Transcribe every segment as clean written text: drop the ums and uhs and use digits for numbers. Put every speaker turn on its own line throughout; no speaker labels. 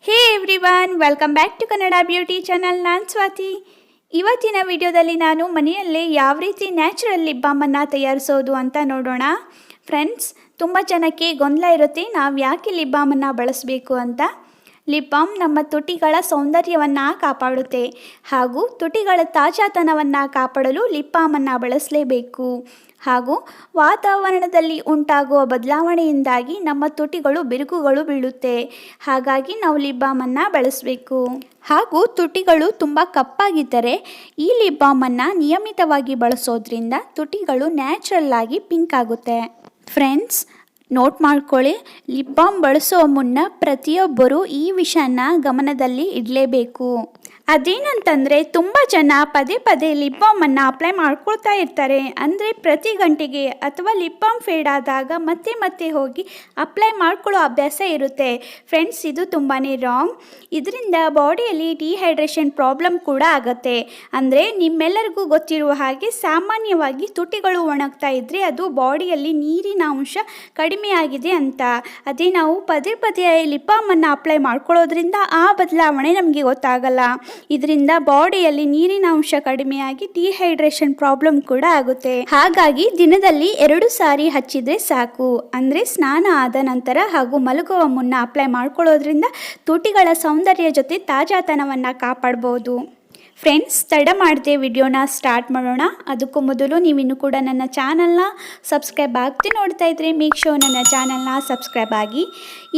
Hey everyone, welcome back to Kannada beauty channel. ನಾನು ಸ್ವಾತಿ. ಇವತ್ತಿನ ವಿಡಿಯೋದಲ್ಲಿ ನಾನು ಮನೆಯಲ್ಲೇ ಯಾವ ರೀತಿ ನ್ಯಾಚುರಲ್ ಲಿಪ್ ಬಾಮನ್ನು ತಯಾರಿಸೋದು ಅಂತ ನೋಡೋಣ. ಫ್ರೆಂಡ್ಸ್, ತುಂಬ ಜನಕ್ಕೆ ಗೊಂದಲ ಇರುತ್ತೆ ನಾವು ಯಾಕೆ ಲಿಪ್ ಬಾಮನ್ನು ಬಳಸಬೇಕು ಅಂತ. ಲಿಪ್ ಬಾಮ್ ನಮ್ಮ ತುಟಿಗಳ ಸೌಂದರ್ಯವನ್ನು ಕಾಪಾಡುತ್ತೆ ಹಾಗೂ ತುಟಿಗಳ ತಾಜಾತನವನ್ನು ಕಾಪಾಡಲು ಲಿಪ್ ಬಾಮನ್ನು ಬಳಸಲೇಬೇಕು. ಹಾಗೂ ವಾತಾವರಣದಲ್ಲಿ ಉಂಟಾಗುವ ಬದಲಾವಣೆಯಿಂದಾಗಿ ನಮ್ಮ ತುಟಿಗಳು ಬಿರುಕುಗಳು ಬೀಳುತ್ತೆ. ಹಾಗಾಗಿ ನಾವು ಲಿಪ್ ಬಾಮನ್ನು ಬಳಸಬೇಕು. ಹಾಗೂ ತುಟಿಗಳು ತುಂಬ ಕಪ್ಪಾಗಿದ್ದರೆ ಈ ಲಿಪ್ ಬಾಮನ್ನು ನಿಯಮಿತವಾಗಿ ಬಳಸೋದ್ರಿಂದ ತುಟಿಗಳು ನ್ಯಾಚುರಲ್ ಆಗಿ ಪಿಂಕ್ ಆಗುತ್ತೆ. ಫ್ರೆಂಡ್ಸ್, ನೋಟ್ ಮಾಡ್ಕೊಳ್ಳಿ, ಲಿಪ್ ಬಾಮ್ ಬಳಸೋ ಮುನ್ನ ಪ್ರತಿಯೊಬ್ಬರೂ ಈ ವಿಷಯನ ಗಮನದಲ್ಲಿ ಇಡಲೇಬೇಕು. ಅದೇನಂತಂದರೆ, ತುಂಬ ಜನ ಪದೇ ಪದೇ ಲಿಪ್ ಬಾಮನ್ನು ಅಪ್ಲೈ ಮಾಡ್ಕೊಳ್ತಾ ಇರ್ತಾರೆ. ಅಂದರೆ ಪ್ರತಿ ಗಂಟೆಗೆ ಅಥವಾ ಲಿಪ್ ಬಾಮ್ ಫೇಡ್ ಆದಾಗ ಮತ್ತೆ ಮತ್ತೆ ಹೋಗಿ ಅಪ್ಲೈ ಮಾಡ್ಕೊಳ್ಳೋ ಅಭ್ಯಾಸ ಇರುತ್ತೆ. ಫ್ರೆಂಡ್ಸ್, ಇದು ತುಂಬಾ ರಾಂಗ್. ಇದರಿಂದ ಬಾಡಿಯಲ್ಲಿ ಡಿಹೈಡ್ರೇಷನ್ ಪ್ರಾಬ್ಲಮ್ ಕೂಡ ಆಗುತ್ತೆ. ಅಂದರೆ ನಿಮ್ಮೆಲ್ಲರಿಗೂ ಗೊತ್ತಿರುವ ಹಾಗೆ ಸಾಮಾನ್ಯವಾಗಿ ತುಟಿಗಳು ಒಣಗ್ತಾ ಇದ್ದರೆ ಅದು ಬಾಡಿಯಲ್ಲಿ ನೀರಿನ ಅಂಶ ಕಡಿಮೆ ಆಗಿದೆ ಅಂತ. ಅದೇ ನಾವು ಪದೇ ಪದೇ ಲಿಪ್ ಬಾಮನ್ನು ಅಪ್ಲೈ ಮಾಡ್ಕೊಳ್ಳೋದ್ರಿಂದ ಆ ಬದಲಾವಣೆ ನಮಗೆ ಗೊತ್ತಾಗಲ್ಲ. ಇದರಿಂದ ಬಾಡಿಯಲ್ಲಿ ನೀರಿನ ಅಂಶ ಕಡಿಮೆಯಾಗಿ ಡಿಹೈಡ್ರೇಷನ್ ಪ್ರಾಬ್ಲಮ್ ಕೂಡ ಆಗುತ್ತೆ. ಹಾಗಾಗಿ ದಿನದಲ್ಲಿ 2 ಸಾರಿ ಹಚ್ಚಿದ್ರೆ ಸಾಕು. ಅಂದರೆ ಸ್ನಾನ ಆದ ನಂತರ ಹಾಗೂ ಮಲಗುವ ಮುನ್ನ ಅಪ್ಲೈ ಮಾಡ್ಕೊಳ್ಳೋದ್ರಿಂದ ತುಟಿಗಳ ಸೌಂದರ್ಯ ಜೊತೆ ತಾಜಾತನವನ್ನು ಕಾಪಾಡ್ಬೋದು. ಫ್ರೆಂಡ್ಸ್, ತಡ ಮಾಡದೆ ವಿಡಿಯೋನ ಸ್ಟಾರ್ಟ್ ಮಾಡೋಣ. ಅದಕ್ಕೂ ಮೊದಲು ನೀವಿನ್ನೂ ಕೂಡ ನನ್ನ ಚಾನಲ್ನ ಸಬ್ಸ್ಕ್ರೈಬ್ ಆಗ್ತಿ ನೋಡ್ತಾ ಇದ್ರೆ ಮೇಕ್ ಶೋರ್ ನನ್ನ ಚಾನಲ್ನ ಸಬ್ಸ್ಕ್ರೈಬ್ ಆಗಿ.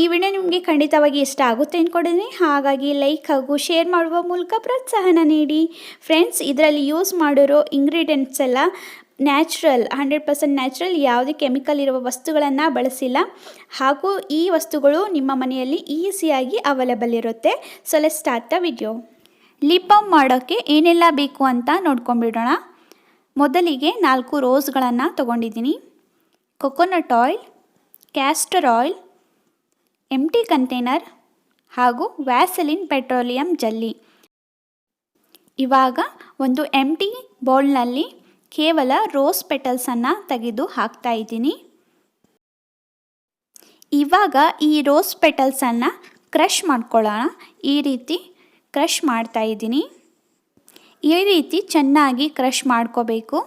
ಈ ವಿಡಿಯೋ ನಿಮಗೆ ಖಂಡಿತವಾಗಿ ಇಷ್ಟ ಆಗುತ್ತೆ ಅಂದ್ಕೊಂಡಿದ್ದೀನಿ. ಹಾಗಾಗಿ ಲೈಕ್ ಹಾಗೂ ಶೇರ್ ಮಾಡುವ ಮೂಲಕ ಪ್ರೋತ್ಸಾಹನ ನೀಡಿ. ಫ್ರೆಂಡ್ಸ್, ಇದರಲ್ಲಿ ಯೂಸ್ ಮಾಡಿರೋ ಇಂಗ್ರೀಡಿಯೆಂಟ್ಸ್ ಎಲ್ಲ ನ್ಯಾಚುರಲ್, 100% ನ್ಯಾಚುರಲ್, ಯಾವುದೇ ಕೆಮಿಕಲ್ ಇರುವ ವಸ್ತುಗಳನ್ನು ಬಳಸಿಲ್ಲ. ಹಾಗೂ ಈ ವಸ್ತುಗಳು ನಿಮ್ಮ ಮನೆಯಲ್ಲಿ ಈಸಿಯಾಗಿ ಅವೈಲೇಬಲ್ ಇರುತ್ತೆ. So let's start the video. Lip balm ಮಾಡೋಕ್ಕೆ ಏನೆಲ್ಲ ಬೇಕು ಅಂತ ನೋಡ್ಕೊಂಬಿಡೋಣ. ಮೊದಲಿಗೆ 4 ರೋಸ್ಗಳನ್ನು ತೊಗೊಂಡಿದ್ದೀನಿ. Coconut oil, castor oil, empty container ಹಾಗೂ ವ್ಯಾಸಲಿನ್ ಪೆಟ್ರೋಲಿಯಂ ಜೆಲ್ಲಿ. ಇವಾಗ ಒಂದು ಎಂಟಿ ಬೌಲ್ನಲ್ಲಿ ಕೇವಲ ರೋಸ್ ಪೆಟಲ್ಸನ್ನು ತೆಗೆದು ಹಾಕ್ತಾ ಇದ್ದೀನಿ. ಇವಾಗ ಈ ರೋಸ್ ಪೆಟಲ್ಸನ್ನು ಕ್ರಷ್ ಮಾಡ್ಕೊಳ್ಳೋಣ. ಈ ರೀತಿ ಕ್ರಷ್ ಮಾಡ್ತಾ ಇದ್ದೀನಿ. ಈ ರೀತಿ ಚೆನ್ನಾಗಿ ಕ್ರಷ್ ಮಾಡ್ಕೋಬೇಕು.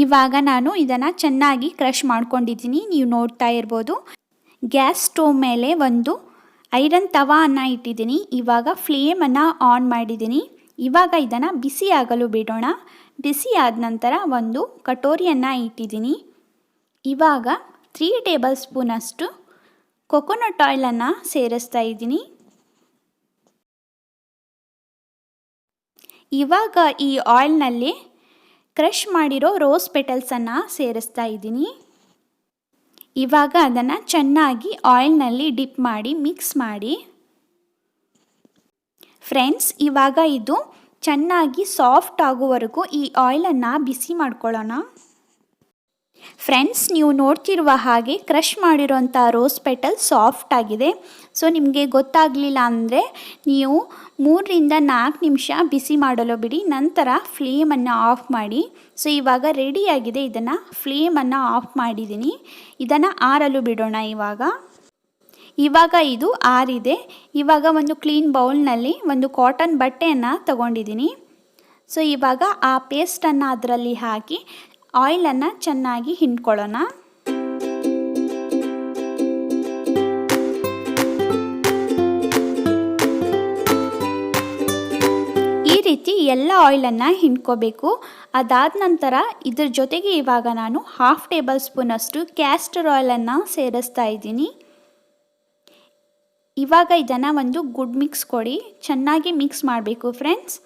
ಇವಾಗ ನಾನು ಇದನ್ನು ಚೆನ್ನಾಗಿ ಕ್ರಷ್ ಮಾಡ್ಕೊಂಡಿದ್ದೀನಿ. ನೀವು ನೋಡ್ತಾ ಇರ್ಬೋದು. ಗ್ಯಾಸ್ ಸ್ಟೋವ್ ಮೇಲೆ ಒಂದು ಐರನ್ ತವಾವನ್ನು ಇಟ್ಟಿದ್ದೀನಿ. ಇವಾಗ ಫ್ಲೇಮನ್ನು ಆನ್ ಮಾಡಿದ್ದೀನಿ. ಇವಾಗ ಇದನ್ನು ಬಿಸಿ ಆಗಲು ಬಿಡೋಣ. ಬಿಸಿ ಆದ ನಂತರ ಒಂದು ಕಟೋರಿಯನ್ನು ಇಟ್ಟಿದ್ದೀನಿ. ಇವಾಗ 3 ಟೇಬಲ್ ಸ್ಪೂನಷ್ಟು ಕೊಕೊನಟ್ ಆಯಿಲನ್ನು ಸೇರಿಸ್ತಾ ಇದ್ದೀನಿ. ಇವಾಗ ಈ ಆಯಿಲ್ನಲ್ಲಿ ಕ್ರಷ್ ಮಾಡಿರೋ ರೋಸ್ ಪೆಟಲ್ಸನ್ನು ಸೇರಿಸ್ತಾ ಇದ್ದೀನಿ. ಇವಾಗ ಅದನ್ನು ಚೆನ್ನಾಗಿ ಆಯಿಲ್ನಲ್ಲಿ ಡಿಪ್ ಮಾಡಿ ಮಿಕ್ಸ್ ಮಾಡಿ. ಫ್ರೆಂಡ್ಸ್, ಇವಾಗ ಇದು ಚೆನ್ನಾಗಿ ಸಾಫ್ಟ್ ಆಗುವವರೆಗೂ ಈ ಆಯಿಲನ್ನು ಬಿಸಿ ಮಾಡ್ಕೊಳ್ಳೋಣ. ಫ್ರೆಂಡ್ಸ್, ನೀವು ನೋಡ್ತಿರುವ ಹಾಗೆ ಕ್ರಷ್ ಮಾಡಿರೋಂಥ ರೋಸ್ ಪೆಟಲ್ ಸಾಫ್ಟ್ ಆಗಿದೆ. ಸೊ ನಿಮಗೆ ಗೊತ್ತಾಗಲಿಲ್ಲ ಅಂದರೆ ನೀವು 3 ರಿಂದ 4 ನಿಮಿಷ ಬಿಸಿ ಮಾಡಲು ಬಿಡಿ. ನಂತರ ಫ್ಲೇಮನ್ನು ಆಫ್ ಮಾಡಿ. ಸೊ ಇವಾಗ ರೆಡಿಯಾಗಿದೆ. ಇದನ್ನು ಫ್ಲೇಮನ್ನು ಆಫ್ ಮಾಡಿದ್ದೀನಿ. ಇದನ್ನು ಆರಲು ಬಿಡೋಣ. ಇವಾಗ ಇದು ಆರಿದೆ. ಇವಾಗ ಒಂದು ಕ್ಲೀನ್ ಬೌಲ್ನಲ್ಲಿ ಒಂದು ಕಾಟನ್ ಬಟ್ಟೆಯನ್ನು ತಗೊಂಡಿದ್ದೀನಿ. ಸೊ ಇವಾಗ ಆ ಪೇಸ್ಟನ್ನು ಅದರಲ್ಲಿ ಹಾಕಿ ಆಯಿಲನ್ನು ಚೆನ್ನಾಗಿ ಹಿಂಡ್ಕೊಳ್ಳೋಣ. ಈ ರೀತಿ ಎಲ್ಲ ಆಯಿಲನ್ನು ಹಿಂಡ್ಕೋಬೇಕು. ಅದಾದ ನಂತರ ಇದ್ರ ಜೊತೆಗೆ ಇವಾಗ ನಾನು 1/2 ಟೇಬಲ್ ಸ್ಪೂನಷ್ಟು ಕ್ಯಾಸ್ಟರ್ ಆಯಿಲನ್ನು ಸೇರಿಸ್ತಾ ಇದ್ದೀನಿ. ಇವಾಗ ಇದನ್ನು ಒಂದು ಗುಡ್ ಮಿಕ್ಸ್ ಕೊಡಿ. ಚೆನ್ನಾಗಿ ಮಿಕ್ಸ್ ಮಾಡಬೇಕು ಫ್ರೆಂಡ್ಸ್.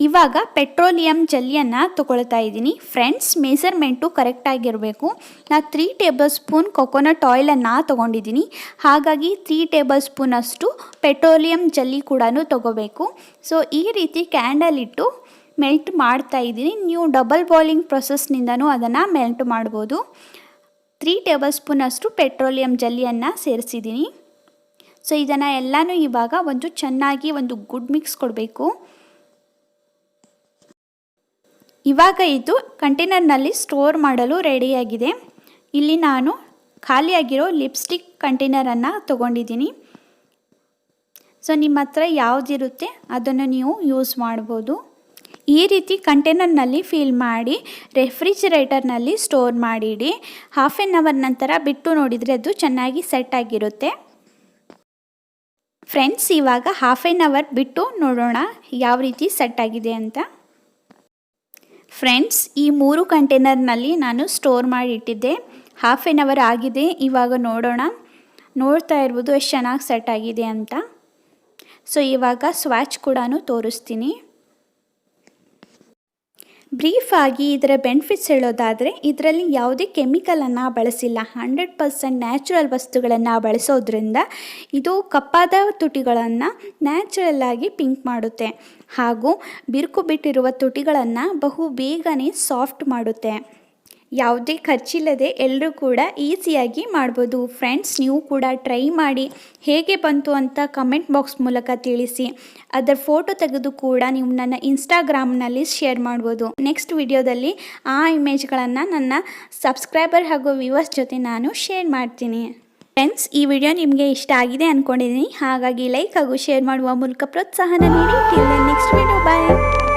ಇವಾಗ ಪೆಟ್ರೋಲಿಯಂ ಜೆಲ್ಲಿಯನ್ನು ತೊಗೊಳ್ತಾ ಇದ್ದೀನಿ. ಫ್ರೆಂಡ್ಸ್, ಮೆಸರ್ಮೆಂಟು ಕರೆಕ್ಟಾಗಿರಬೇಕು. ನಾನು 3 ಟೇಬಲ್ ಸ್ಪೂನ್ ಕೊಕೊನಟ್ ಆಯಿಲನ್ನು ತೊಗೊಂಡಿದ್ದೀನಿ. ಹಾಗಾಗಿ 3 ಟೇಬಲ್ ಸ್ಪೂನಷ್ಟು ಪೆಟ್ರೋಲಿಯಂ ಜೆಲ್ಲಿ ಕೂಡ ತೊಗೋಬೇಕು. ಸೊ ಈ ರೀತಿ ಕ್ಯಾಂಡಲ್ ಇಟ್ಟು ಮೆಲ್ಟ್ ಮಾಡ್ತಾ ಇದ್ದೀನಿ. ನೀವು ಡಬಲ್ ಬಾಯ್ಲಿಂಗ್ ಪ್ರೊಸೆಸ್ನಿಂದನೂ ಅದನ್ನು ಮೆಲ್ಟ್ ಮಾಡ್ಬೋದು. 3 ಟೇಬಲ್ ಸ್ಪೂನಷ್ಟು ಪೆಟ್ರೋಲಿಯಂ ಜೆಲ್ಲಿಯನ್ನು ಸೇರಿಸಿದ್ದೀನಿ. ಸೊ ಇದನ್ನು ಎಲ್ಲನೂ ಇವಾಗ ಚೆನ್ನಾಗಿ ಒಂದು ಗುಡ್ ಮಿಕ್ಸ್ ಕೊಡಬೇಕು. ಇವಾಗ ಇದು ಕಂಟೈನರ್ನಲ್ಲಿ ಸ್ಟೋರ್ ಮಾಡಲು ರೆಡಿಯಾಗಿದೆ. ಇಲ್ಲಿ ನಾನು ಖಾಲಿಯಾಗಿರೋ ಲಿಪ್ಸ್ಟಿಕ್ ಕಂಟೈನರನ್ನು ತೊಗೊಂಡಿದ್ದೀನಿ. ಸೊ ನಿಮ್ಮ ಹತ್ರ ಯಾವುದಿರುತ್ತೆ ಅದನ್ನು ನೀವು ಯೂಸ್ ಮಾಡ್ಬೋದು. ಈ ರೀತಿ ಕಂಟೈನರ್ನಲ್ಲಿ ಫಿಲ್ ಮಾಡಿ ರೆಫ್ರಿಜಿರೇಟರ್ನಲ್ಲಿ ಸ್ಟೋರ್ ಮಾಡಿಡಿ. 1/2 ಅವರ್ ನಂತರ ಬಿಟ್ಟು ನೋಡಿದರೆ ಅದು ಚೆನ್ನಾಗಿ ಸೆಟ್ ಆಗಿರುತ್ತೆ. ಫ್ರೆಂಡ್ಸ್, ಇವಾಗ 1/2 ಅವರ್ ಬಿಟ್ಟು ನೋಡೋಣ ಯಾವ ರೀತಿ ಸೆಟ್ ಆಗಿದೆ ಅಂತ. ಫ್ರೆಂಡ್ಸ್, ಈ 3 ಕಂಟೈನರ್ನಲ್ಲಿ ನಾನು ಸ್ಟೋರ್ ಮಾಡಿ ಇಟ್ಟಿದ್ದೆ. 1/2 ಅವರ್ ಆಗಿದೆ. ಇವಾಗ ನೋಡೋಣ. ನೋಡ್ತಾ ಇರ್ಬೋದು ಎಷ್ಟು ಚೆನ್ನಾಗಿ ಸೆಟ್ ಆಗಿದೆ ಅಂತ. ಸೊ ಇವಾಗ ಸ್ವಾಚ್ ಕೂಡ ತೋರಿಸ್ತೀನಿ. ಬ್ರೀಫಾಗಿ ಇದರ ಬೆನಿಫಿಟ್ಸ್ ಹೇಳೋದಾದರೆ, ಇದರಲ್ಲಿ ಯಾವುದೇ ಕೆಮಿಕಲನ್ನು ಬಳಸಿಲ್ಲ. 100% ನ್ಯಾಚುರಲ್ ವಸ್ತುಗಳನ್ನು ಬಳಸೋದ್ರಿಂದ ಇದು ಕಪ್ಪಾದ ತುಟಿಗಳನ್ನು ನ್ಯಾಚುರಲ್ಲಾಗಿ ಪಿಂಕ್ ಮಾಡುತ್ತೆ ಹಾಗೂ ಬಿರುಕು ಬಿಟ್ಟಿರುವ ತುಟಿಗಳನ್ನು ಬಹು ಬೇಗನೆ ಸಾಫ್ಟ್ ಮಾಡುತ್ತೆ. ಯಾವುದೇ ಖರ್ಚಿಲ್ಲದೆ ಎಲ್ಲರೂ ಕೂಡ ಈಸಿಯಾಗಿ ಮಾಡ್ಬೋದು. ಫ್ರೆಂಡ್ಸ್, ನೀವು ಕೂಡ ಟ್ರೈ ಮಾಡಿ ಹೇಗೆ ಬಂತು ಅಂತ ಕಮೆಂಟ್ ಬಾಕ್ಸ್ ಮೂಲಕ ತಿಳಿಸಿ. ಅದರ ಫೋಟೋ ತೆಗೆದು ಕೂಡ ನೀವು ನನ್ನ ಇನ್ಸ್ಟಾಗ್ರಾಮ್ನಲ್ಲಿ ಶೇರ್ ಮಾಡ್ಬೋದು. ನೆಕ್ಸ್ಟ್ ವಿಡಿಯೋದಲ್ಲಿ ಆ ಇಮೇಜ್ಗಳನ್ನು ನನ್ನ ಸಬ್ಸ್ಕ್ರೈಬರ್ ಹಾಗೂ ವ್ಯೂವರ್ಸ್ ಜೊತೆ ನಾನು ಶೇರ್ ಮಾಡ್ತೀನಿ. ಫ್ರೆಂಡ್ಸ್, ಈ ವಿಡಿಯೋ ನಿಮಗೆ ಇಷ್ಟ ಆಗಿದೆ ಅಂದ್ಕೊಂಡಿದ್ದೀನಿ. ಹಾಗಾಗಿ ಲೈಕ್ ಹಾಗೂ ಶೇರ್ ಮಾಡುವ ಮೂಲಕ ಪ್ರೋತ್ಸಾಹನ ನೀಡಿ. ಟಿಲ್ ನೆಕ್ಸ್ಟ್ ವಿಡಿಯೋ, ಬಾಯ್.